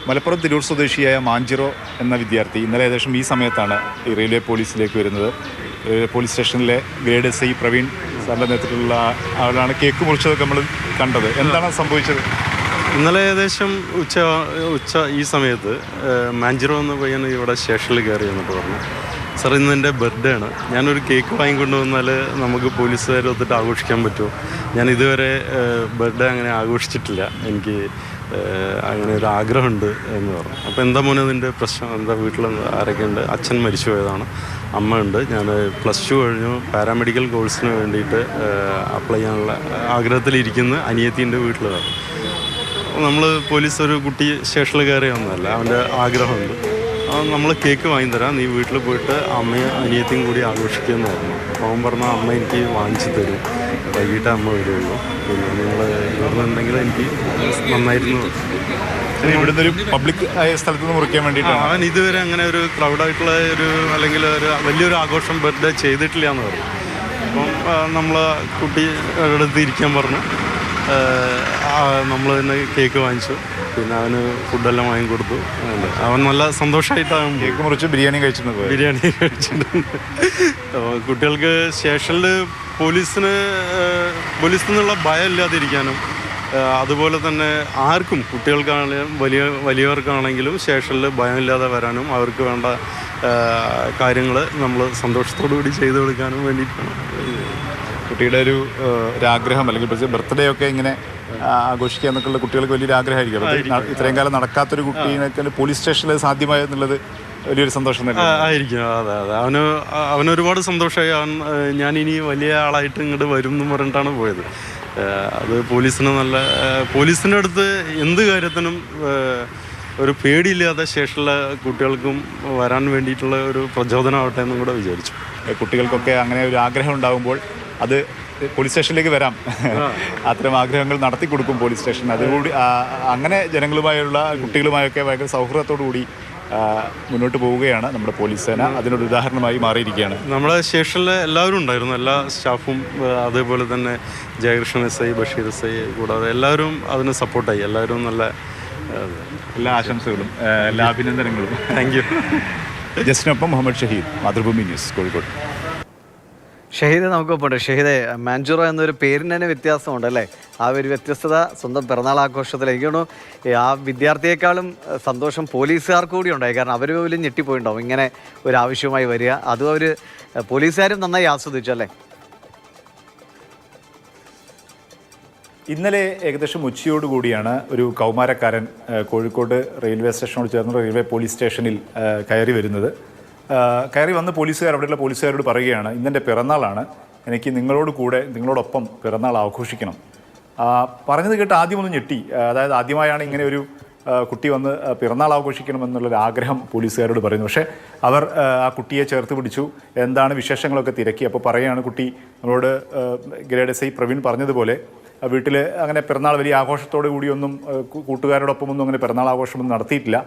മലപ്പുറം തിരൂർ സ്വദേശിയായ മാഞ്ചിറോ എന്ന വിദ്യാർത്ഥി ഇന്നലെ ഏകദേശം ഈ സമയത്താണ് ഈ റെയിൽവേ പോലീസിലേക്ക് വരുന്നത്. റെയിൽവേ പോലീസ് സ്റ്റേഷനിലെ ഗ്രേഡ് SI പ്രവീൺ സാറിൻ്റെ നേതൃത്വത്തിലുള്ള ആളാണ് കേക്ക് മുറിച്ചതൊക്കെ നമ്മൾ കണ്ടത്. എന്താണ് സംഭവിച്ചത്? ഇന്നലെ ഏകദേശം ഉച്ച ഈ സമയത്ത് മാഞ്ചിറോ എന്ന പയ്യൻ ഇവിടെ സ്റ്റേഷനിൽ കയറി എന്നിട്ട് പറഞ്ഞു, സാർ ഇന്ന് എൻ്റെ ബർത്ത്ഡേ ആണ്, ഞാനൊരു കേക്ക് വാങ്ങിക്കൊണ്ട് വന്നാൽ നമുക്ക് പോലീസുകാർ ഒത്തിട്ട് ആഘോഷിക്കാൻ പറ്റുമോ? ഞാൻ ഇതുവരെ ബർത്ത്ഡേ അങ്ങനെ ആഘോഷിച്ചിട്ടില്ല, എനിക്ക് അങ്ങനെ ഒരു ആഗ്രഹമുണ്ട് എന്ന് പറഞ്ഞു. അപ്പോൾ എന്താ മോനെ നിൻ്റെ പ്രശ്നം, എന്താ വീട്ടിൽ ആരൊക്കെ ഉണ്ട്? അച്ഛൻ മരിച്ചു പോയതാണ്, അമ്മ ഉണ്ട്, ഞാൻ +2 കഴിഞ്ഞു, പാരാമെഡിക്കൽ കോഴ്സിന് വേണ്ടിയിട്ട് അപ്ലൈ ചെയ്യാനുള്ള ആഗ്രഹത്തിലിരിക്കുന്ന അനിയത്തിൻ്റെ വീട്ടിലാണ്. നമ്മൾ പോലീസ് ഒരു കുട്ടി സ്റ്റേഷനിൽ കയറി വന്നതല്ല, അവൻ്റെ ആഗ്രഹമുണ്ട്, നമ്മൾ കേക്ക് വാങ്ങിത്തരാം, നീ വീട്ടിൽ പോയിട്ട് അമ്മയും അനിയത്തിയും കൂടി ആഘോഷിക്കുമെന്ന് പറഞ്ഞു. അപ്പോൾ അവൻ പറഞ്ഞു, അമ്മ എനിക്ക് വാങ്ങിച്ചു തരും, വൈകിട്ട് അമ്മ വരുള്ളൂ, പിന്നെ നിങ്ങൾ ഇവിടുന്നുണ്ടെങ്കിൽ എനിക്ക് നന്നായിരുന്നു. ഇവിടുന്ന് ഒരു പബ്ലിക് ആയ സ്ഥലത്ത് നിന്ന് മുറിക്കാൻ വേണ്ടിയിട്ട് അവൻ ഇതുവരെ അങ്ങനെ ഒരു ക്രൗഡായിട്ടുള്ള ഒരു അല്ലെങ്കിൽ ഒരു വലിയൊരു ആഘോഷം ബർത്ത്ഡേ ചെയ്തിട്ടില്ല എന്ന് പറഞ്ഞു. അപ്പം നമ്മൾ കുട്ടിയുടെ ഇരിക്കാൻ പറഞ്ഞു, നമ്മൾ തന്നെ കേക്ക് വാങ്ങിച്ചു, പിന്നെ അവന് ഫുഡെല്ലാം വാങ്ങിക്കൊടുത്തു. അവൻ നല്ല സന്തോഷമായിട്ടാണ് കേക്ക് മുറിച്ച് ബിരിയാണി കഴിച്ചിട്ടുണ്ട്. കുട്ടികൾക്ക് സ്റ്റേഷനിൽ പോലീസിൽ നിന്നുള്ള ഭയം ഇല്ലാതിരിക്കാനും, അതുപോലെ തന്നെ ആർക്കും കുട്ടികൾക്കാണെങ്കിലും വലിയവർക്കാണെങ്കിലും സ്റ്റേഷനിൽ ഭയമില്ലാതെ വരാനും, അവർക്ക് വേണ്ട കാര്യങ്ങൾ നമ്മൾ സന്തോഷത്തോടു കൂടി ചെയ്തു കൊടുക്കാനും വേണ്ടിയിട്ടാണ്. കുട്ടിയുടെ ഒരു ആഗ്രഹം, അല്ലെങ്കിൽ ബർത്ത്ഡേ ഒക്കെ ഇങ്ങനെ ആഘോഷിക്കുക എന്നൊക്കെയുള്ള കുട്ടികൾക്ക് വലിയൊരു ആഗ്രഹമായിരിക്കും. ഇത്രയും കാലം നടക്കാത്തൊരു കുട്ടീനെ പോലീസ് സ്റ്റേഷനിൽ സാധ്യമായെന്നുള്ളത് വലിയൊരു സന്തോഷം തന്നെ ആയിരിക്കും. അതെ, അവന് ഒരുപാട് സന്തോഷമായി. ഞാൻ ഇനി വലിയ ആളായിട്ട് ഇങ്ങോട്ട് വരും എന്ന് പറഞ്ഞിട്ടാണ് പോയത്. അത് പോലീസിൻ്റെ അടുത്ത് എന്ത് കാര്യത്തിനും ഒരു പേടിയില്ലാതെ സ്റ്റേഷനിലെ കുട്ടികൾക്കും വരാൻ വേണ്ടിയിട്ടുള്ള ഒരു പ്രചോദനമാവട്ടെ എന്നും കൂടെ വിചാരിച്ചു. കുട്ടികൾക്കൊക്കെ അങ്ങനെ ഒരു ആഗ്രഹം ഉണ്ടാകുമ്പോൾ അത് പോലീസ് സ്റ്റേഷനിലേക്ക് വരാം, അത്തരം ആഗ്രഹങ്ങൾ നടത്തി കൊടുക്കും പോലീസ് സ്റ്റേഷൻ. അതുകൂടി അങ്ങനെ ജനങ്ങളുമായുള്ള കുട്ടികളുമായൊക്കെ ഭയങ്കര സൗഹൃദത്തോടു കൂടി മുന്നോട്ട് പോവുകയാണ് നമ്മുടെ പോലീസ് സേന. അതിനൊരു ഉദാഹരണമായി മാറിയിരിക്കുകയാണ്. നമ്മുടെ സ്റ്റേഷനിലെ എല്ലാവരും ഉണ്ടായിരുന്നു, എല്ലാ സ്റ്റാഫും, അതേപോലെ തന്നെ ജയകൃഷ്ണൻ SI, ബഷീർ SI, കൂടാതെ എല്ലാവരും അതിന് സപ്പോർട്ടായി. എല്ലാവരും നല്ല എല്ലാ ആശംസകളും, എല്ലാ അഭിനന്ദനങ്ങളും. Thank you. ജസ്റ്റിനൊപ്പം Muhammad Shaheed, Mathrubhumi news, Kozhikode. Shaheed നമുക്കൊപ്പം. ഷഹീദ്, മാഞ്ചിറോ എന്നൊരു പേരിന് തന്നെ വ്യത്യാസമുണ്ട് അല്ലേ? ആ ഒരു വ്യത്യസ്തത സ്വന്തം പിറന്നാൾ ആഘോഷത്തിൽ എനിക്ക് തോന്നുന്നു ആ വിദ്യാർത്ഥിയേക്കാളും സന്തോഷം പോലീസുകാർക്ക് കൂടി ഉണ്ടായി. കാരണം അവർ പോലും ഞെട്ടിപ്പോയിട്ടുണ്ടാവും ഇങ്ങനെ ഒരു ആവശ്യമായി വരിക. അതും അവർ പോലീസുകാരും നന്നായി ആസ്വദിച്ചു അല്ലേ? ഇന്നലെ ഏകദേശം ഉച്ചയോടുകൂടിയാണ് ഒരു കൗമാരക്കാരൻ കോഴിക്കോട് റെയിൽവേ സ്റ്റേഷനോട് ചേർന്ന് റെയിൽവേ പോലീസ് സ്റ്റേഷനിൽ കയറി വരുന്നത്. കയറി വന്ന് അവിടെയുള്ള പോലീസുകാരോട് പറയുകയാണ്, ഇന്നെൻ്റെ പിറന്നാളാണ്, എനിക്ക് നിങ്ങളോടൊപ്പം പിറന്നാൾ ആഘോഷിക്കണം. പറഞ്ഞത് കേട്ട് ആദ്യമൊന്നും ഞെട്ടി. അതായത് ആദ്യമായാണ് ഇങ്ങനെ ഒരു കുട്ടി വന്ന് പിറന്നാൾ ആഘോഷിക്കണമെന്നുള്ളൊരു ആഗ്രഹം പോലീസുകാരോട് പറയുന്നു. പക്ഷേ അവർ ആ കുട്ടിയെ ചേർത്ത് പിടിച്ചു, എന്താണ് വിശേഷങ്ങളൊക്കെ തിരക്കി. അപ്പോൾ പറയുകയാണ്, കുട്ടി നമ്മളോട് ഗ്രേഡ് SI പ്രവീൺ പറഞ്ഞതുപോലെ വീട്ടിൽ അങ്ങനെ പിറന്നാൾ വലിയ ആഘോഷത്തോടു കൂടിയൊന്നും കൂട്ടുകാരോടൊപ്പമൊന്നും അങ്ങനെ പിറന്നാൾ ആഘോഷമൊന്നും നടത്തിയിട്ടില്ല.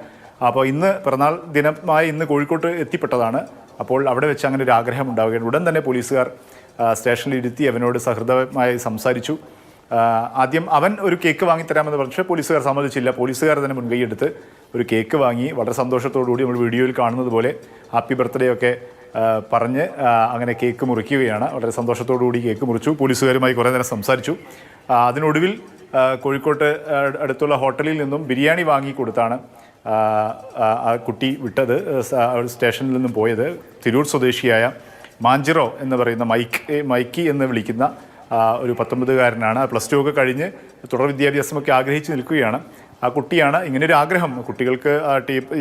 അപ്പോൾ ഇന്ന് പിറന്നാൾ ദിനമായി ഇന്ന് കോഴിക്കോട്ട് എത്തിപ്പെട്ടതാണ്. അപ്പോൾ അവിടെ വെച്ച് അങ്ങനെ ഒരു ആഗ്രഹം ഉണ്ടാവുകയാണ്. ഉടൻ തന്നെ പോലീസുകാർ സ്റ്റേഷനിൽ ഇരുത്തി അവനോട് സഹൃദയമായി സംസാരിച്ചു. ആദ്യം അവൻ ഒരു കേക്ക് വാങ്ങിത്തരാമെന്ന് പറഞ്ഞു, പക്ഷേ പോലീസുകാർ സമ്മതിച്ചില്ല. പോലീസുകാർ തന്നെ മുൻകൈയെടുത്ത് ഒരു കേക്ക് വാങ്ങി വളരെ സന്തോഷത്തോടു കൂടി നമ്മൾ വീഡിയോയിൽ കാണുന്നത് പോലെ ഹാപ്പി ബർത്ത്ഡേ ഒക്കെ പറഞ്ഞ് അങ്ങനെ കേക്ക് മുറിക്കുകയാണ്. വളരെ സന്തോഷത്തോടു കൂടി കേക്ക് മുറിച്ചു. പോലീസുകാരുമായി കുറേ നേരം സംസാരിച്ചു. അതിനൊടുവിൽ കോഴിക്കോട്ട് അടുത്തുള്ള ഹോട്ടലിൽ നിന്നും ബിരിയാണി വാങ്ങിക്കൊടുത്താണ് ആ കുട്ടി വിട്ടത്. സ്റ്റേഷനിൽ നിന്നും പോയത് തിരൂർ സ്വദേശിയായ മാഞ്ചിറോ എന്ന് പറയുന്ന മൈക്കി എന്ന് വിളിക്കുന്ന ഒരു 19-കാരനാണ്. +2 ഒക്കെ കഴിഞ്ഞ് തുടർ വിദ്യാഭ്യാസമൊക്കെ ആഗ്രഹിച്ച് നിൽക്കുകയാണ്. ആ കുട്ടിയാണ് ഇങ്ങനൊരു ആഗ്രഹം. കുട്ടികൾക്ക്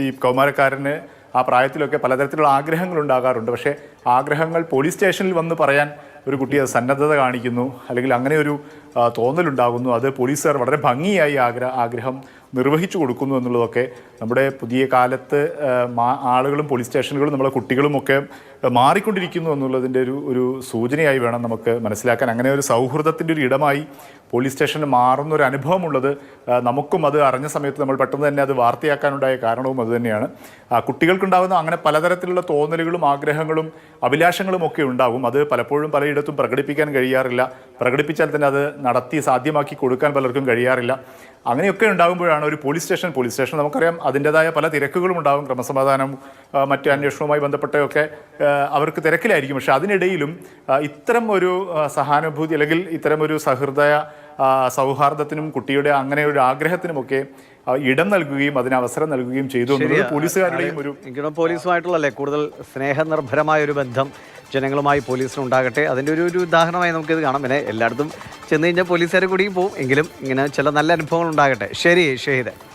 ഈ കൗമാരക്കാരന് ആ പ്രായത്തിലൊക്കെ പലതരത്തിലുള്ള ആഗ്രഹങ്ങൾ ഉണ്ടാകാറുണ്ട്. പക്ഷേ ആഗ്രഹങ്ങൾ പോലീസ് സ്റ്റേഷനിൽ വന്ന് പറയാൻ ഒരു കുട്ടി സന്നദ്ധത കാണിക്കുന്നു, അല്ലെങ്കിൽ അങ്ങനെ ഒരു തോന്നലുണ്ടാകുന്നു. അത് പോലീസുകാർ വളരെ ഭംഗിയായി ആഗ്രഹം നിർവഹിച്ചു കൊടുക്കുന്നു എന്നുള്ളതൊക്കെ നമ്മുടെ പുതിയ കാലത്ത് ആളുകളും പോലീസ് സ്റ്റേഷനുകളും നമ്മളെ കുട്ടികളുമൊക്കെ മാറിക്കൊണ്ടിരിക്കുന്നു എന്നുള്ളതിൻ്റെ ഒരു സൂചനയായി വേണം നമുക്ക് മനസ്സിലാക്കാൻ. അങ്ങനെ ഒരു സൗഹൃദത്തിൻ്റെ ഒരു ഇടമായി പോലീസ് സ്റ്റേഷനിൽ മാറുന്ന ഒരു അനുഭവമുള്ളത് നമുക്കും അത് അറിഞ്ഞ സമയത്ത് നമ്മൾ പെട്ടെന്ന് തന്നെ അത് വാർത്തയാക്കാനുണ്ടായ കാരണവും അതുതന്നെയാണ്. കുട്ടികൾക്കുണ്ടാകുന്ന അങ്ങനെ പലതരത്തിലുള്ള തോന്നലുകളും ആഗ്രഹങ്ങളും അഭിലാഷങ്ങളും ഒക്കെ ഉണ്ടാകും. അത് പലപ്പോഴും പലയിടത്തും പ്രകടിപ്പിക്കാൻ കഴിയാറില്ല. പ്രകടിപ്പിച്ചാൽ തന്നെ അത് നടത്തി സാധ്യമാക്കി കൊടുക്കാൻ പലർക്കും കഴിയാറില്ല. അങ്ങനെയൊക്കെ ഉണ്ടാകുമ്പോഴാണ് ഒരു പോലീസ് സ്റ്റേഷൻ നമുക്കറിയാം അതിൻ്റെതായ പല തിരക്കുകളും ഉണ്ടാകും. ക്രമസമാധാനം മറ്റ് അന്വേഷണവുമായി ബന്ധപ്പെട്ടൊക്കെ അവർക്ക് തിരക്കിലായിരിക്കും. പക്ഷെ അതിനിടയിലും ഇത്തരം ഒരു സഹാനുഭൂതി അല്ലെങ്കിൽ ഇത്തരം ഒരു സൗഹാർദ്ദത്തിനും കുട്ടിയുടെ അങ്ങനെ ഒരു ആഗ്രഹത്തിനുമൊക്കെ ഇടം നൽകുകയും അതിന് അവസരം നൽകുകയും ചെയ്തു എന്നുള്ളത് പോലീസുകാരുടെയും ഒരു എനിക്ക് പോലീസുമായിട്ടുള്ളല്ലേ കൂടുതൽ സ്നേഹനിർഭരമായ ഒരു ബന്ധം ജനങ്ങളുമായി പോലീസിനുണ്ടാകട്ടെ. അതിൻ്റെ ഒരു ഉദാഹരണമായി നമുക്കിത് കാണാം. പിന്നെ എല്ലായിടത്തും ചെന്ന് കഴിഞ്ഞാൽ പോലീസുകാർ കൂടിയും പോകും. എങ്കിലും ഇങ്ങനെ ചില നല്ല അനുഭവങ്ങൾ ഉണ്ടാകട്ടെ. ശരി ഷഹീദ്.